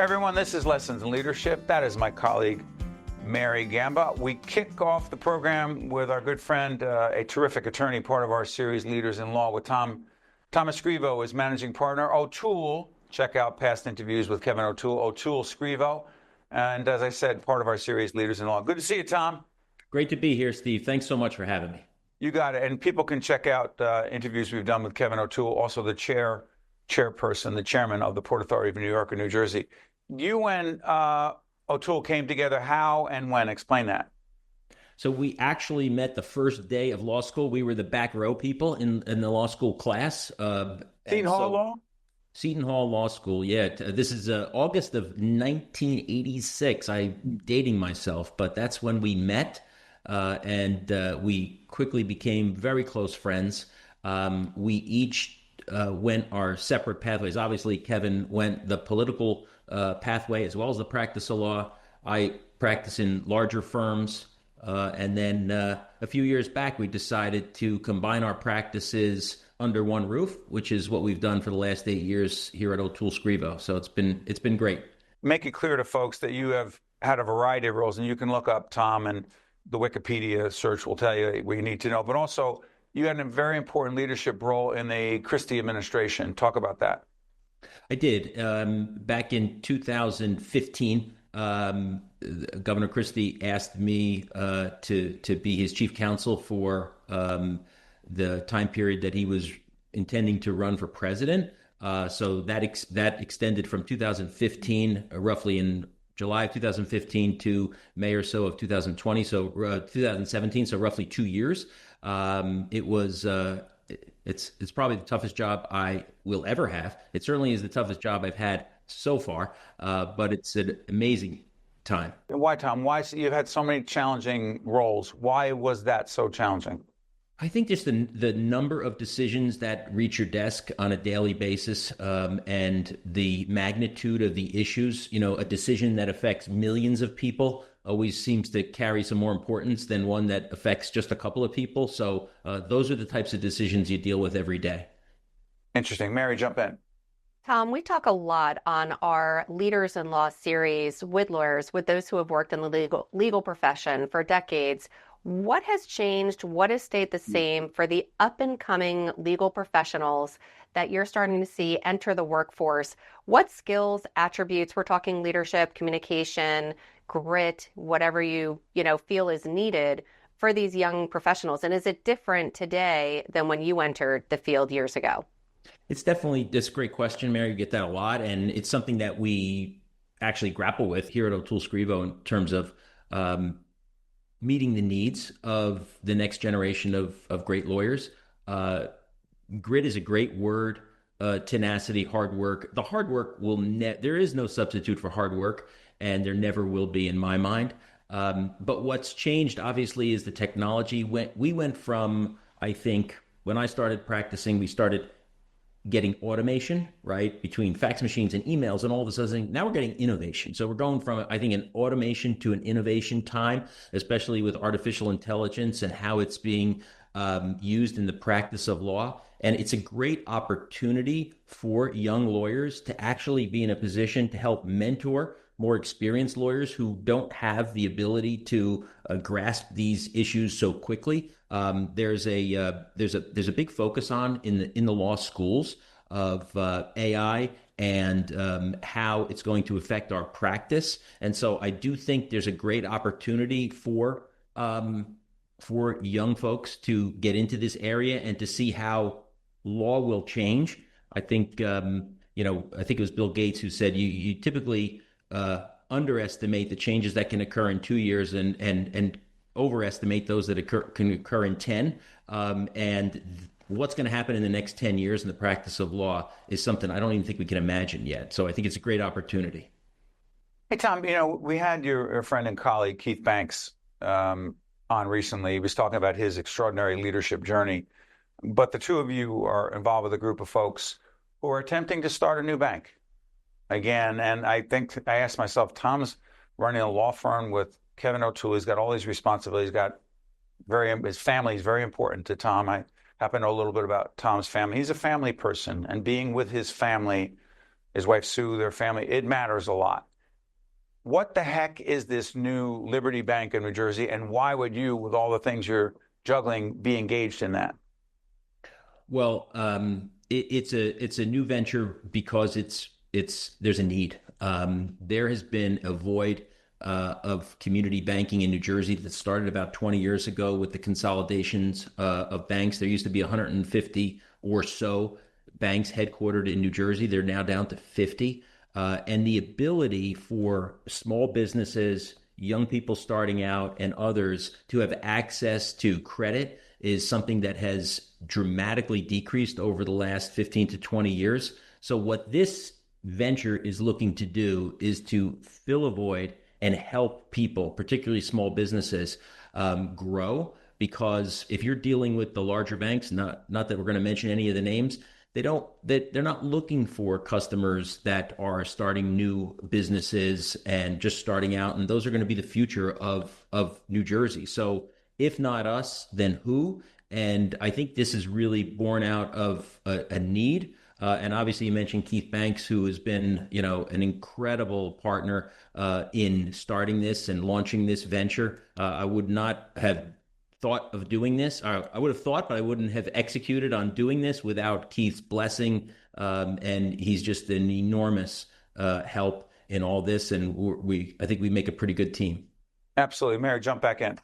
Everyone, this is Lessons in Leadership. That is my colleague, Mary Gamba. We kick off the program with our good friend, a terrific attorney, part of our series, Leaders in Law, with Thomas Scrivo is managing partner. O'Toole, check out past interviews with Kevin O'Toole Scrivo. And as I said, part of our series, Leaders in Law. Good to see you, Tom. Great to be here, Steve. Thanks so much for having me. You got it. And people can check out interviews we've done with Kevin O'Toole, also the chairperson, the chairman of the Port Authority of New York and New Jersey. You and O'Toole came together how and when? Explain that. So we actually met the first day of law school. We were the back row people in the law school class. Seton Hall Law? Seton Hall Law School, yeah. This is August of 1986. I'm dating myself, but that's when we met, and we quickly became very close friends. We each went our separate pathways. Obviously, Kevin went the political pathway as well as the practice of law. I practice in larger firms. And then a few years back, we decided to combine our practices under one roof, which is what we've done for the last 8 years here at O'Toole Scrivo. So it's been great. Make it clear to folks that you have had a variety of roles, and you can look up Tom, and the Wikipedia search will tell you what you need to know. But also, you had a very important leadership role in the Christie administration. Talk about that. I did. Back in 2015, Governor Christie asked me to be his chief counsel for the time period that he was intending to run for president. So that extended from 2015, roughly in July of 2015 to May or so of 2020, so 2017, so roughly 2 years. It was it's probably the toughest job I will ever have. It certainly is the toughest job I've had so far, but it's an amazing time. Why, Tom? Why? You've had so many challenging roles. Why was that so challenging? I think just the number of decisions that reach your desk on a daily basis, and the magnitude of the issues. You know, a decision that affects millions of people always seems to carry some more importance than one that affects just a couple of people. So those are the types of decisions you deal with every day. Interesting. Mary, jump in. Tom, we talk a lot on our Leaders in Law series with lawyers, with those who have worked in the legal profession for decades. What has changed? What has stayed the same for the up-and-coming legal professionals that you're starting to see enter the workforce? What skills, attributes, we're talking leadership, communication, grit, whatever you feel is needed for these young professionals? And is it different today than when you entered the field years ago? It's definitely this great question, Mary. You get that a lot, and it's something that we actually grapple with here at O'Toole Scrivo in terms of meeting the needs of the next generation of great lawyers. Grit is a great word. Tenacity, hard work. The hard work there is no substitute for hard work, and there never will be in my mind. But what's changed, obviously, is the technology. We went from, I think, when I started practicing, we started getting automation, right, between fax machines and emails and all this other thing. Now we're getting innovation. So we're going from, I think, an automation to an innovation time, especially with artificial intelligence and how it's being used in the practice of law. And it's a great opportunity for young lawyers to actually be in a position to help mentor more experienced lawyers who don't have the ability to grasp these issues so quickly. There's a big focus on in the law schools of AI and how it's going to affect our practice. And so I do think there's a great opportunity for young folks to get into this area and to see how law will change. I think I think it was Bill Gates who said you typically underestimate the changes that can occur in 2 years and overestimate those that can occur in 10. And what's going to happen in the next 10 years in the practice of law is something I don't even think we can imagine yet. So I think it's a great opportunity. Hey, Tom, we had your friend and colleague, Keith Banks, on recently. He was talking about his extraordinary leadership journey. But the two of you are involved with a group of folks who are attempting to start a new bank again. And I think I asked myself, Tom's running a law firm with Kevin O'Toole. He's got all these responsibilities. His family is very important to Tom. I happen to know a little bit about Tom's family. He's a family person, and being with his family his wife Sue, their family. It matters a lot. What the heck is this new Liberty Bank in New Jersey, and why would you, with all the things you're juggling, be engaged in that? Well, it's a new venture because there's a need. There has been a void of community banking in New Jersey that started about 20 years ago with the consolidations of banks. There used to be 150 or so banks headquartered in New Jersey. They're now down to 50. And the ability for small businesses, young people starting out, and others to have access to credit is something that has dramatically decreased over the last 15 to 20 years. So what this venture is looking to do is to fill a void and help people, particularly small businesses, grow. Because if you're dealing with the larger banks, not that we're going to mention any of the names, they're not looking for customers that are starting new businesses and just starting out, and those are going to be the future of New Jersey. So if not us, then who? And I think this is really born out of a need. And obviously, you mentioned Keith Banks, who has been, an incredible partner in starting this and launching this venture. I would not have thought of doing this. I would have thought, but I wouldn't have executed on doing this without Keith's blessing. And he's just an enormous help in all this. And I think we make a pretty good team. Absolutely. Mary, jump back in.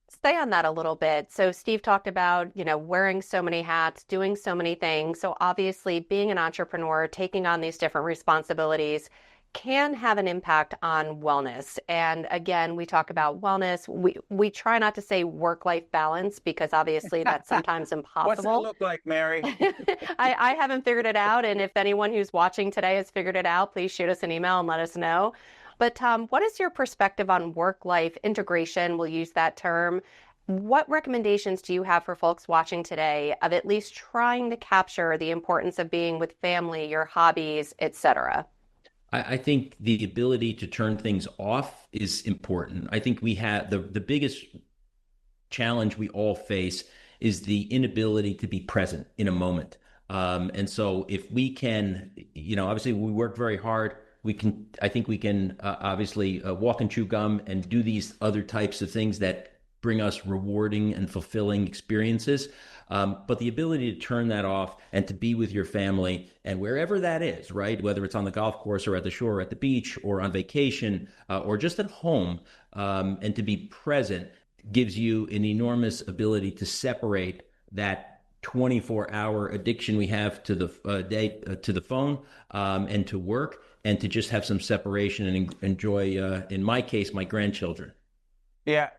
Stay on that a little bit. So Steve talked about, wearing so many hats, doing so many things. So obviously being an entrepreneur, taking on these different responsibilities can have an impact on wellness. And again, we talk about wellness. We try not to say work-life balance because obviously that's sometimes impossible. What's it look like, Mary? I haven't figured it out. And if anyone who's watching today has figured it out, please shoot us an email and let us know. But Tom, what is your perspective on work-life integration? We'll use that term. What recommendations do you have for folks watching today of at least trying to capture the importance of being with family, your hobbies, etc.? I think the ability to turn things off is important. I think we have the biggest challenge we all face is the inability to be present in a moment. And so if we can, obviously we work very hard. I think we can obviously walk and chew gum and do these other types of things that bring us rewarding and fulfilling experiences. But the ability to turn that off and to be with your family and wherever that is, right? Whether it's on the golf course or at the shore, or at the beach or on vacation or just at home, and to be present gives you an enormous ability to separate that 24-hour addiction we have to the day, to the phone, and to work, and to just have some separation and enjoy, in my case, my grandchildren. Yeah,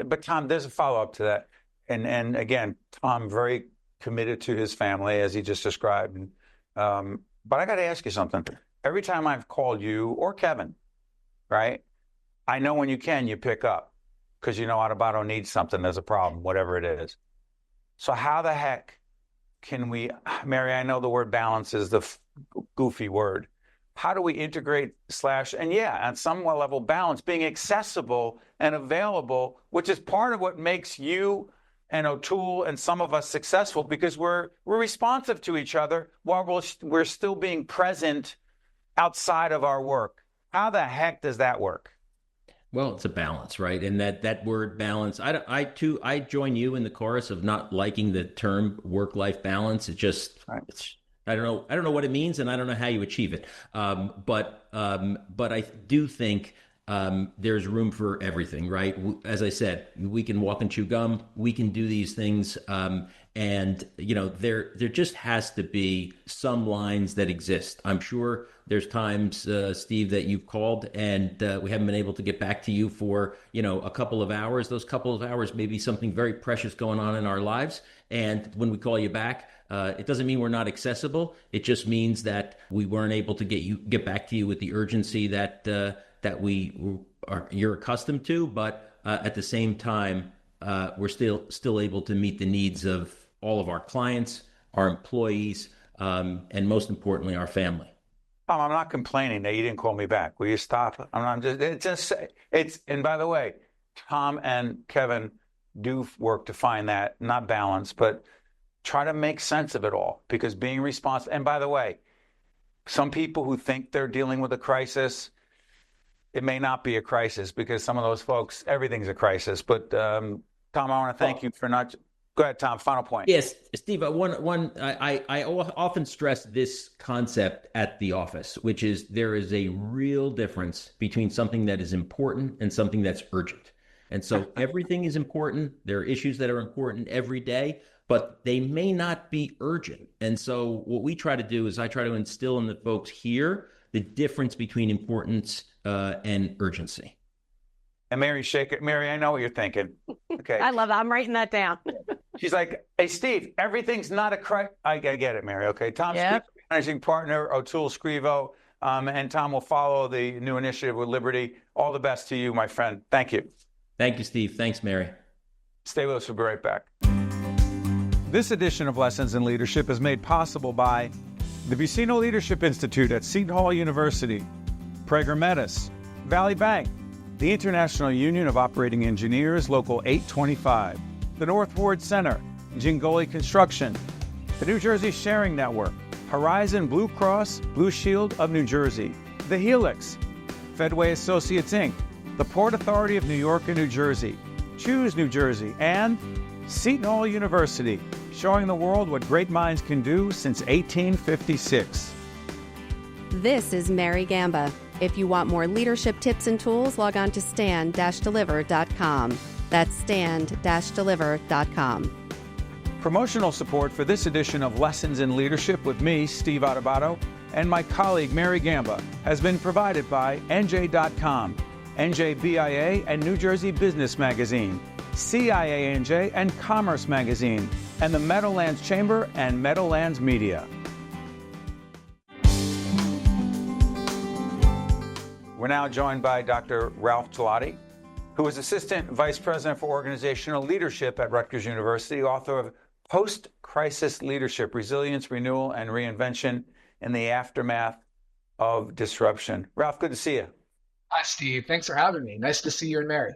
but Tom, there's a follow-up to that. And again, Tom, very committed to his family, as he just described. But I got to ask you something. Every time I've called you or Kevin, right, I know when you pick up because Adubato needs something. There's a problem, whatever it is. So how the heck can we, Mary, I know the word balance is the goofy word. How do we integrate and at some level balance, being accessible and available, which is part of what makes you and O'Toole and some of us successful, because we're responsive to each other while we're still being present outside of our work. How the heck does that work? Well, it's a balance, right? And that word balance, I join you in the chorus of not liking the term work-life balance. I don't know what it means, and I don't know how you achieve it. But I do think there's room for everything, right? As I said, we can walk and chew gum. We can do these things, and there just has to be some lines that exist. I'm sure there's times, Steve, that you've called and we haven't been able to get back to you for a couple of hours. Those couple of hours may be something very precious going on in our lives, and when we call you back, it doesn't mean we're not accessible. It just means that we weren't able to get back to you with the urgency that you're accustomed to. But at the same time, we're still able to meet the needs of all of our clients, our employees, and most importantly, our family. I'm not complaining that you didn't call me back. Will you stop? And by the way, Tom and Kevin do work to find that, not balance, but try to make sense of it all, because being responsible. And by the way, Some people who think they're dealing with a crisis, it may not be a crisis because some of those folks, everything's a crisis. But Tom, I want to thank you for not. Go ahead, Tom. Final point. Yes, Steve. I often stress this concept at the office, which is there is a real difference between something that is important and something that's urgent. And so everything is important. There are issues that are important every day, but they may not be urgent. And so what we try to do is I try to instill in the folks here the difference between importance and urgency. And Mary, shake it. Mary, I know what you're thinking. Okay. I love that. I'm writing that down. She's like, hey, Steve, everything's not a crisis. I get it, Mary. Okay. Tom Yep. Scrivo, managing partner, O'Toole Scrivo. And Tom will follow the new initiative with Liberty. All the best to you, my friend. Thank you. Thank you, Steve. Thanks, Mary. Stay with us. We'll be right back. This edition of Lessons in Leadership is made possible by the Vicino Leadership Institute at Seton Hall University, Prager Metis, Valley Bank, the International Union of Operating Engineers, Local 825, the North Ward Center, Jingoli Construction, the New Jersey Sharing Network, Horizon Blue Cross Blue Shield of New Jersey, the Helix, Fedway Associates Inc., the Port Authority of New York and New Jersey, Choose New Jersey, and Seton Hall University, showing the world what great minds can do since 1856. This is Mary Gamba. If you want more leadership tips and tools, log on to stand-deliver.com. That's stand-deliver.com. Promotional support for this edition of Lessons in Leadership with me, Steve Adubato, and my colleague Mary Gamba has been provided by NJ.com, NJBIA and New Jersey Business Magazine, CIANJ and Commerce Magazine, and the Meadowlands Chamber and Meadowlands Media. We're now joined by Dr. Ralph Gigliotti, who is Assistant Vice President for Organizational Leadership at Rutgers University, author of Post-Crisis Leadership, Resilience, Renewal, and Reinvention in the Aftermath of Disruption. Ralph, good to see you. Hi, Steve. Thanks for having me. Nice to see you and Mary.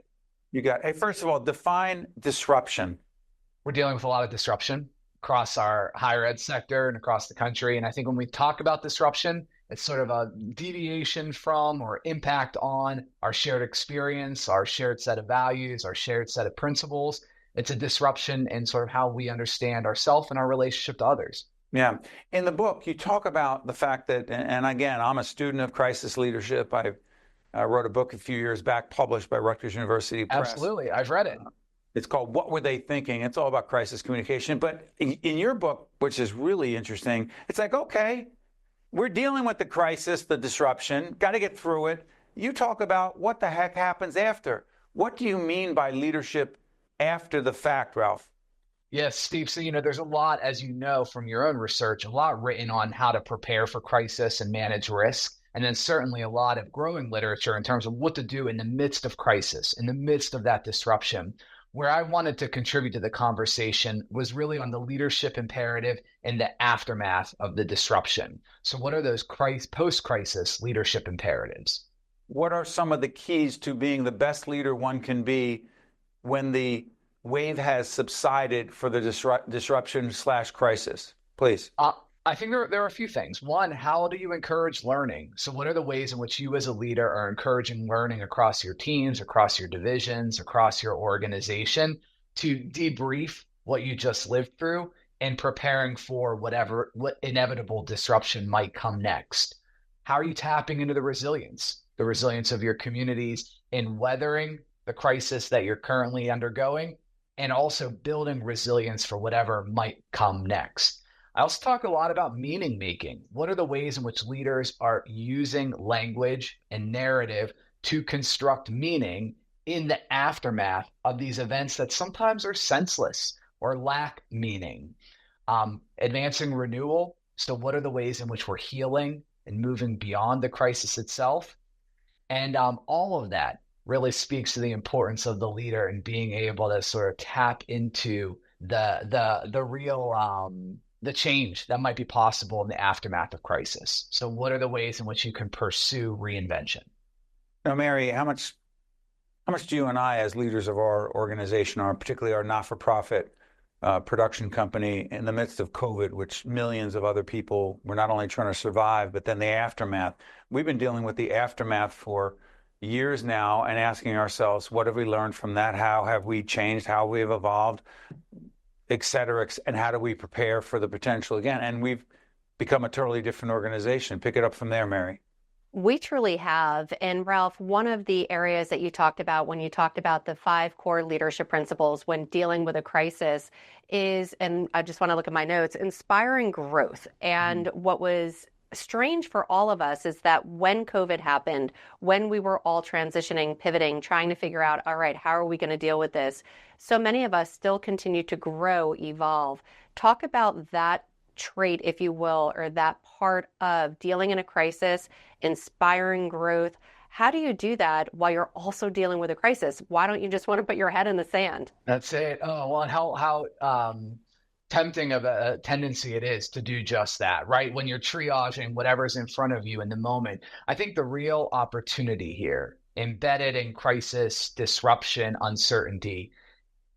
You got, hey, first of all, define disruption. We're dealing with a lot of disruption across our higher ed sector and across the country. And I think when we talk about disruption, it's sort of a deviation from or impact on our shared experience, our shared set of values, our shared set of principles. It's a disruption in sort of how we understand ourselves and our relationship to others. Yeah. In the book, you talk about the fact that, and again, I'm a student of crisis leadership. I wrote a book a few years back, published by Rutgers University Press. Absolutely. I've read it. It's called What Were They Thinking? It's all about crisis communication. But in your book, which is really interesting, it's like, okay, we're dealing with the crisis, the disruption, got to get through it. You talk about what the heck happens after. What do you mean by leadership after the fact, Ralph? Yes, Steve. So, there's a lot, as you know, from your own research, a lot written on how to prepare for crisis and manage risk. And then certainly a lot of growing literature in terms of what to do in the midst of crisis, in the midst of that disruption. Where I wanted to contribute to the conversation was really on the leadership imperative in the aftermath of the disruption. So what are those post-crisis leadership imperatives? What are some of the keys to being the best leader one can be when the wave has subsided for the disruption/crisis? Please. I think there are a few things. One, how do you encourage learning? So what are the ways in which you as a leader are encouraging learning across your teams, across your divisions, across your organization to debrief what you just lived through and preparing for what inevitable disruption might come next? How are you tapping into the resilience of your communities in weathering the crisis that you're currently undergoing and also building resilience for whatever might come next? I also talk a lot about meaning making. What are the ways in which leaders are using language and narrative to construct meaning in the aftermath of these events that sometimes are senseless or lack meaning? Advancing renewal. So what are the ways in which we're healing and moving beyond the crisis itself? And all of that really speaks to the importance of the leader and being able to sort of tap into the real the change that might be possible in the aftermath of crisis. So what are the ways in which you can pursue reinvention? Now, Mary, how much do you and I, as leaders of our organization, particularly our not-for-profit production company in the midst of COVID, which millions of other people were not only trying to survive, but then the aftermath. We've been dealing with the aftermath for years now and asking ourselves, what have we learned from that? How have we changed? How we've evolved, et cetera, and how do we prepare for the potential again? And we've become a totally different organization. Pick it up from there, Mary. We truly have. And Ralph, one of the areas that you talked about when you talked about the 5 core leadership principles when dealing with a crisis is, and I just want to look at my notes, inspiring growth. And what was strange for all of us is that when COVID happened, when we were all transitioning, pivoting, trying to figure out, all right, how are we going to deal with this? So many of us still continue to grow, evolve. Talk about that trait, if you will, or that part of dealing in a crisis, inspiring growth. How do you do that while you're also dealing with a crisis? Why don't you just want to put your head in the sand? That's it. Oh, well, and how tempting of a tendency it is to do just that, right? When you're triaging whatever's in front of you in the moment. I think the real opportunity here, embedded in crisis, disruption, uncertainty,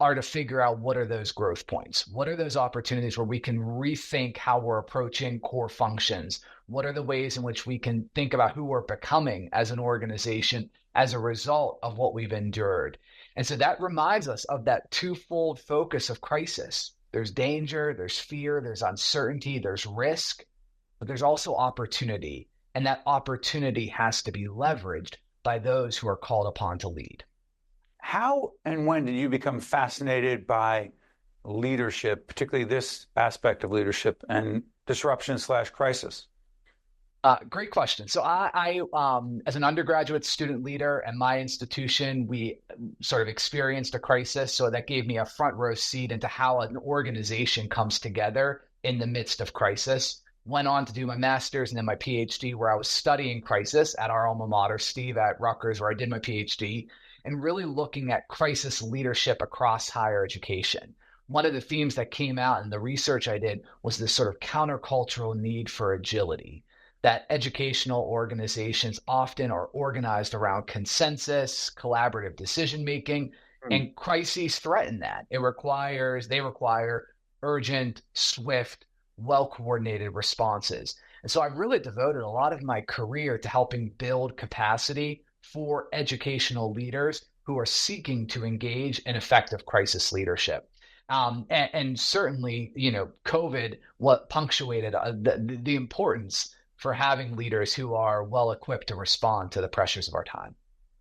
are to figure out what are those growth points? What are those opportunities where we can rethink how we're approaching core functions? What are the ways in which we can think about who we're becoming as an organization as a result of what we've endured? And so that reminds us of that twofold focus of crisis. There's danger, there's fear, there's uncertainty, there's risk, but there's also opportunity. And that opportunity has to be leveraged by those who are called upon to lead. How and when did you become fascinated by leadership, particularly this aspect of leadership and disruption/crisis? Great question. So I as an undergraduate student leader at my institution, we sort of experienced a crisis. So that gave me a front row seat into how an organization comes together in the midst of crisis. Went on to do my master's and then my PhD, where I was studying crisis at our alma mater, Steve, at Rutgers, where I did my PhD, and really looking at crisis leadership across higher education. One of the themes that came out in the research I did was this sort of countercultural need for agility, that educational organizations often are organized around consensus, collaborative decision-making, and crises threaten that. They require urgent, swift, well-coordinated responses. And so I've really devoted a lot of my career to helping build capacity for educational leaders who are seeking to engage in effective crisis leadership. And certainly, COVID, what punctuated the importance for having leaders who are well equipped to respond to the pressures of our time.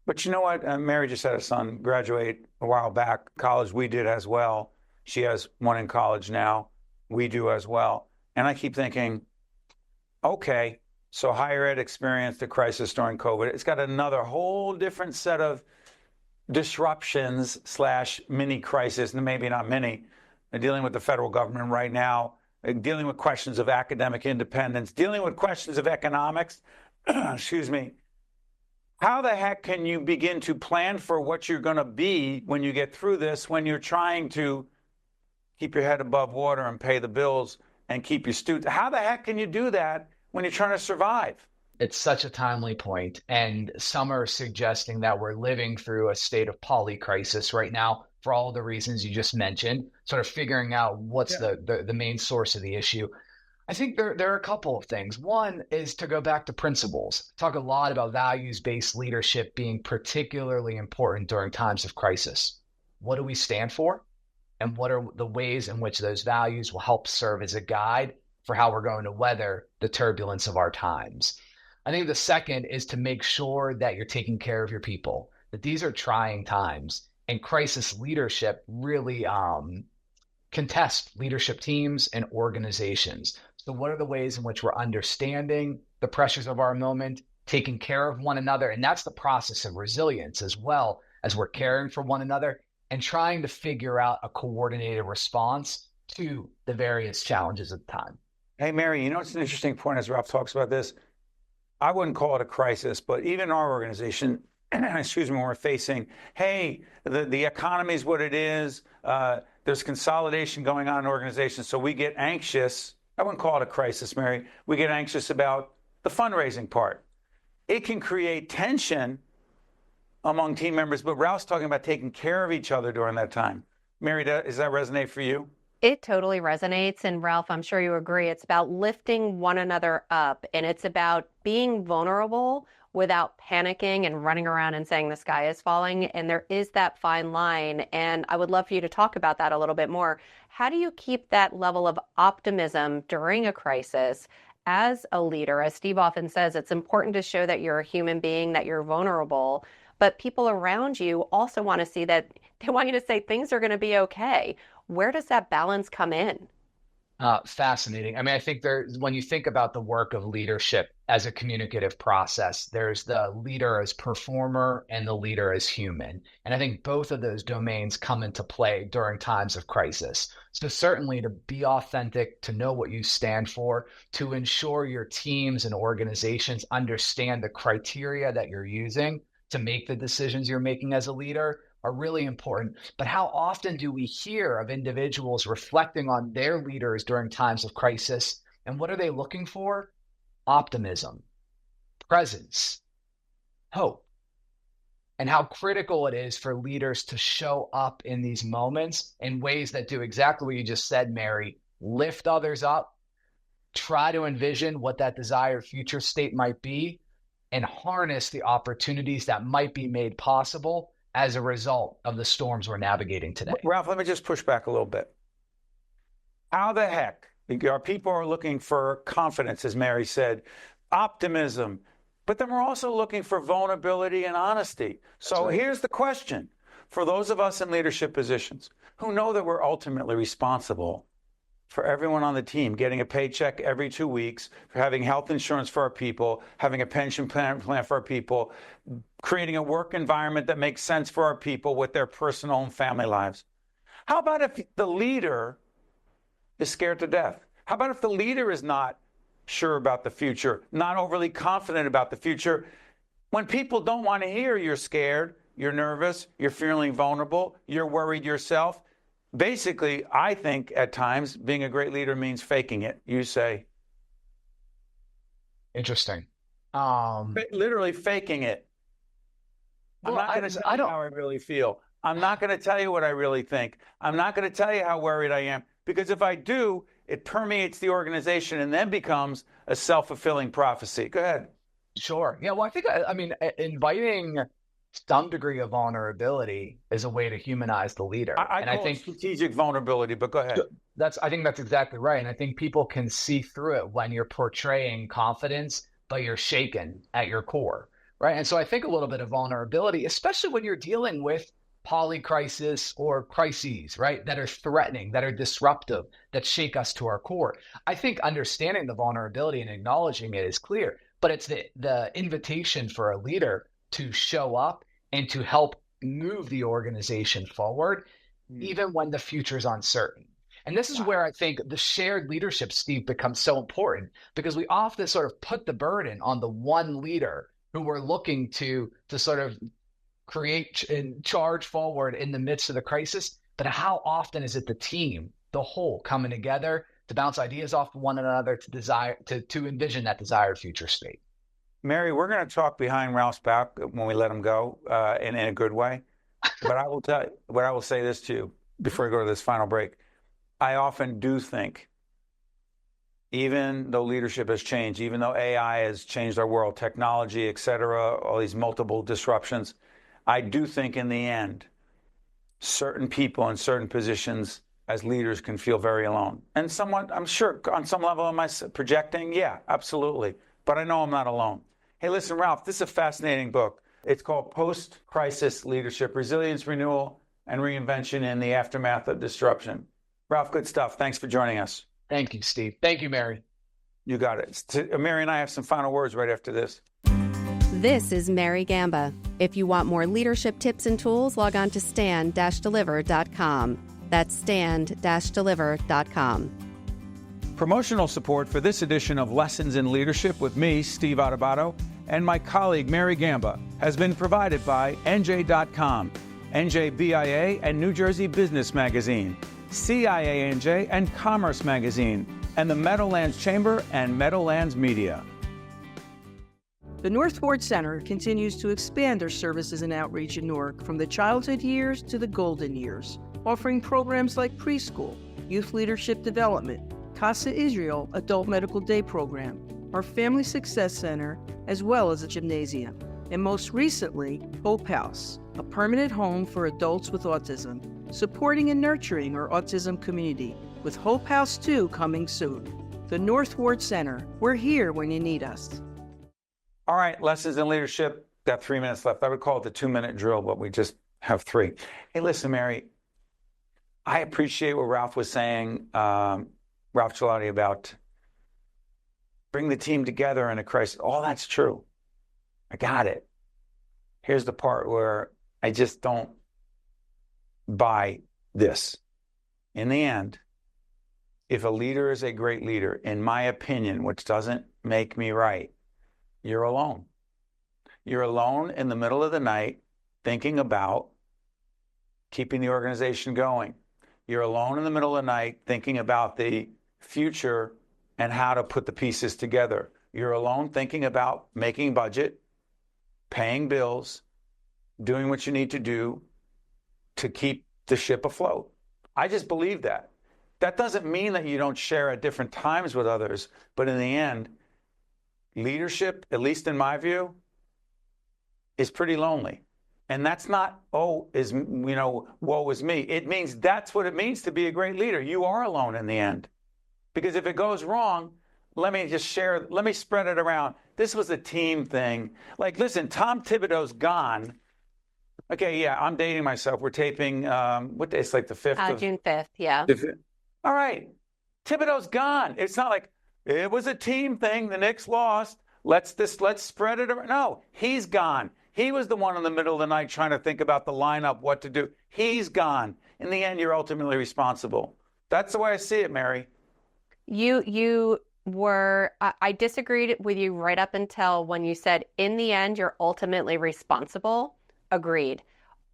But you know what? Mary just had a son graduate a while back. College, we did as well. She has one in college now. We do as well. And I keep thinking, okay, so higher ed experienced a crisis during COVID. It's got another whole different set of disruptions/mini crisis, and maybe not many, dealing with the federal government right now, dealing with questions of academic independence, dealing with questions of economics. Excuse me. How the heck can you begin to plan for what you're going to be when you get through this, when you're trying to keep your head above water and pay the bills and keep your students? How the heck can you do that when you're trying to survive? It's such a timely point. And some are suggesting that we're living through a state of polycrisis right now for all the reasons you just mentioned, sort of figuring out what's the main source of the issue. I think there are a couple of things. One is to go back to principles. Talk a lot about values-based leadership being particularly important during times of crisis. What do we stand for? And what are the ways in which those values will help serve as a guide for how we're going to weather the turbulence of our times? I think the second is to make sure that you're taking care of your people, that these are trying times, and crisis leadership really can test leadership teams and organizations. So what are the ways in which we're understanding the pressures of our moment, taking care of one another? And that's the process of resilience, as well as we're caring for one another and trying to figure out a coordinated response to the various challenges of the time. Hey, Mary, it's an interesting point as Ralph talks about this. I wouldn't call it a crisis, but even our organization, excuse me, we're facing, hey, the economy is what it is. There's consolidation going on in organizations. So we get anxious. I wouldn't call it a crisis, Mary. We get anxious about the fundraising part. It can create tension among team members, but Ralph's talking about taking care of each other during that time. Mary, does that resonate for you? It totally resonates. And Ralph, I'm sure you agree. It's about lifting one another up, and it's about being vulnerable without panicking and running around and saying the sky is falling. And there is that fine line. And I would love for you to talk about that a little bit more. How do you keep that level of optimism during a crisis as a leader? As Steve often says, it's important to show that you're a human being, that you're vulnerable, but people around you also want to see that they want you to say things are going to be okay. Where does that balance come in? Fascinating. I mean, I think when you think about the work of leadership as a communicative process, there's the leader as performer and the leader as human. And I think both of those domains come into play during times of crisis. So certainly to be authentic, to know what you stand for, to ensure your teams and organizations understand the criteria that you're using to make the decisions you're making as a leader are really important. But how often do we hear of individuals reflecting on their leaders during times of crisis? And what are they looking for? Optimism, presence, hope. And how critical it is for leaders to show up in these moments in ways that do exactly what you just said, Mary. Lift others up, try to envision what that desired future state might be, and harness the opportunities that might be made possible as a result of the storms we're navigating today. Ralph, let me just push back a little bit. How the heck our people are looking for confidence, as Mary said, optimism, but then we're also looking for vulnerability and honesty. So here's the question for those of us in leadership positions who know that we're ultimately responsible for everyone on the team getting a paycheck every 2 weeks, for having health insurance for our people, having a pension plan for our people, creating a work environment that makes sense for our people with their personal and family lives. How about if the leader is scared to death? How about if the leader is not sure about the future, not overly confident about the future? When people don't want to hear you're scared, you're nervous, you're feeling vulnerable, you're worried yourself. Basically, I think at times being a great leader means faking it. You say. Interesting. Literally faking it. I'm not going to tell you how I really feel. I'm not going to tell you what I really think. I'm not going to tell you how worried I am, because if I do, it permeates the organization and then becomes a self-fulfilling prophecy. Go ahead. Sure. Yeah, well, I mean, inviting some degree of vulnerability is a way to humanize the leader. I think strategic vulnerability, but go ahead. I think that's exactly right. And I think people can see through it when you're portraying confidence, but you're shaken at your core, right? And so I think a little bit of vulnerability, especially when you're dealing with polycrisis or crises, right, that are threatening, that are disruptive, that shake us to our core. I think understanding the vulnerability and acknowledging it is clear, but it's the invitation for a leader to show up and to help move the organization forward, even when the future is uncertain. And this is where I think the shared leadership, Steve, becomes so important, because we often sort of put the burden on the one leader who we're looking to sort of create and charge forward in the midst of the crisis. But how often is it the team, the whole, coming together to bounce ideas off of one another to envision that desired future state? Mary, we're going to talk behind Ralph's back when we let him go in a good way. But I will say this to you before we go to this final break. I often do think, even though leadership has changed, even though AI has changed our world, technology, et cetera, all these multiple disruptions, I do think in the end, certain people in certain positions as leaders can feel very alone. And somewhat, I'm sure, on some level, am I projecting? Yeah, absolutely. But I know I'm not alone. Hey, listen, Ralph, this is a fascinating book. It's called Post-Crisis Leadership, Resilience, Renewal, and Reinvention in the Aftermath of Disruption. Ralph, good stuff. Thanks for joining us. Thank you, Steve. Thank you, Mary. You got it. Mary and I have some final words right after this. This is Mary Gamba. If you want more leadership tips and tools, log on to stand-deliver.com. That's stand-deliver.com. Promotional support for this edition of Lessons in Leadership with me, Steve Adubato, and my colleague, Mary Gamba, has been provided by NJ.com, NJBIA and New Jersey Business Magazine, CIANJ and Commerce Magazine, and the Meadowlands Chamber and Meadowlands Media. The North Ford Center continues to expand their services and outreach in Newark from the childhood years to the golden years, offering programs like preschool, youth leadership development, Casa Israel Adult Medical Day Program, our Family Success Center, as well as a gymnasium. And most recently, Hope House, a permanent home for adults with autism, supporting and nurturing our autism community, with Hope House 2 coming soon. The North Ward Center, we're here when you need us. All right, lessons in leadership. Got 3 minutes left. I would call it the 2-minute drill, but we just have 3. Hey, listen, Mary, I appreciate what Ralph was saying, Ralph Gigliotti, about bring the team together in a crisis. All that's true. I got it. Here's the part where I just don't buy this. In the end, if a leader is a great leader, in my opinion, which doesn't make me right, you're alone. You're alone in the middle of the night thinking about keeping the organization going. You're alone in the middle of the night thinking about the future and how to put the pieces together. You're alone thinking about making budget, paying bills, doing what you need to do to keep the ship afloat. I just believe that. That doesn't mean that you don't share at different times with others, but in the end, leadership, at least in my view, is pretty lonely. And that's not, woe is me. It means that's what it means to be a great leader. You are alone in the end. Because if it goes wrong, let me spread it around. This was a team thing. Like, listen, Tom Thibodeau's gone. Okay, yeah, I'm dating myself. We're taping, what day? It's like the 5th? June 5th, yeah. All right. Thibodeau's gone. It's not like, it was a team thing. The Knicks lost. Let's spread it around. No, he's gone. He was the one in the middle of the night trying to think about the lineup, what to do. He's gone. In the end, you're ultimately responsible. That's the way I see it, Mary. I disagreed with you right up until when you said, in the end, you're ultimately responsible. Agreed.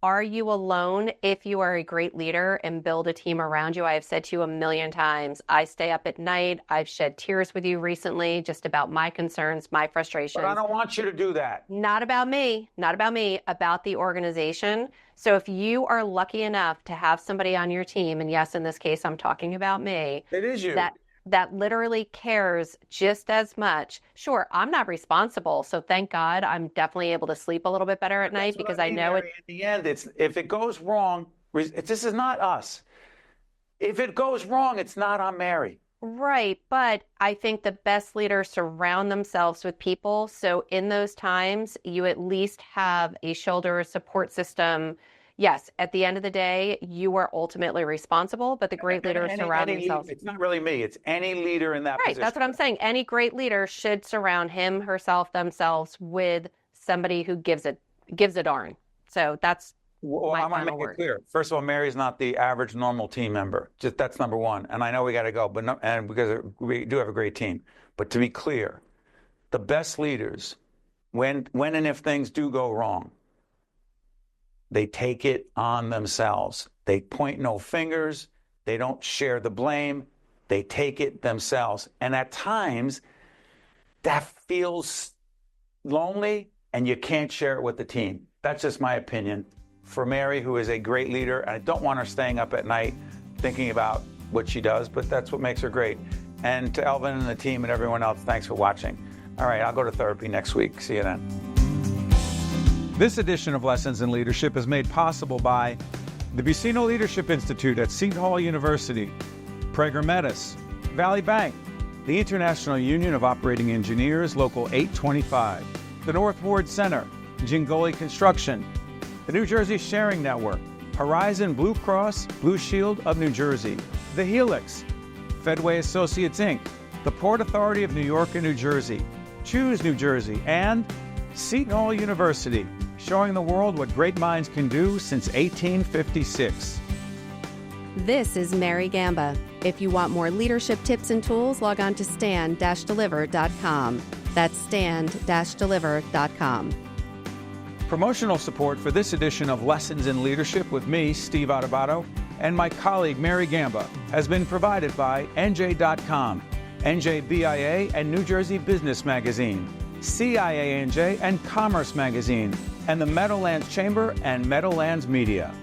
Are you alone if you are a great leader and build a team around you? I have said to you a million times, I stay up at night. I've shed tears with you recently just about my concerns, my frustrations. But I don't want you to do that. Not about me, about the organization. So if you are lucky enough to have somebody on your team, and yes, in this case, I'm talking about me. It is you. That literally cares just as much. Sure, I'm not responsible, so thank God I'm definitely able to sleep a little bit better at night because I know it. In the end, if it goes wrong, this is not us. If it goes wrong, it's not on Mary. Right, but I think the best leaders surround themselves with people. So in those times, you at least have a shoulder support system. Yes, at the end of the day, you are ultimately responsible, but the great leaders surround themselves. It's not really me. It's any leader in that position. Right, that's what I'm saying. Any great leader should surround him, herself, themselves with somebody who gives a darn. So that's my final word. It clear. First of all, Mary's not the average normal team member. Just that's number one. And I know we got to go, and because we do have a great team. But to be clear, the best leaders, when and if things do go wrong, they take it on themselves. They point no fingers. They don't share the blame. They take it themselves. And at times, that feels lonely, and you can't share it with the team. That's just my opinion. For Mary, who is a great leader, and I don't want her staying up at night thinking about what she does, but that's what makes her great. And to Elvin and the team and everyone else, thanks for watching. All right, I'll go to therapy next week. See you then. This edition of Lessons in Leadership is made possible by the Buccino Leadership Institute at Seton Hall University, Prager Metis, Valley Bank, the International Union of Operating Engineers, Local 825, the North Ward Center, Jingoli Construction, the New Jersey Sharing Network, Horizon Blue Cross Blue Shield of New Jersey, The Helix, Fedway Associates Inc., the Port Authority of New York and New Jersey, Choose New Jersey, and Seton Hall University, showing the world what great minds can do since 1856. This is Mary Gamba. If you want more leadership tips and tools, log on to stand-deliver.com. That's stand-deliver.com. Promotional support for this edition of Lessons in Leadership with me, Steve Adubato, and my colleague Mary Gamba has been provided by NJ.com, NJBIA and New Jersey Business Magazine, CIANJ and Commerce Magazine, and the Meadowlands Chamber and Meadowlands Media.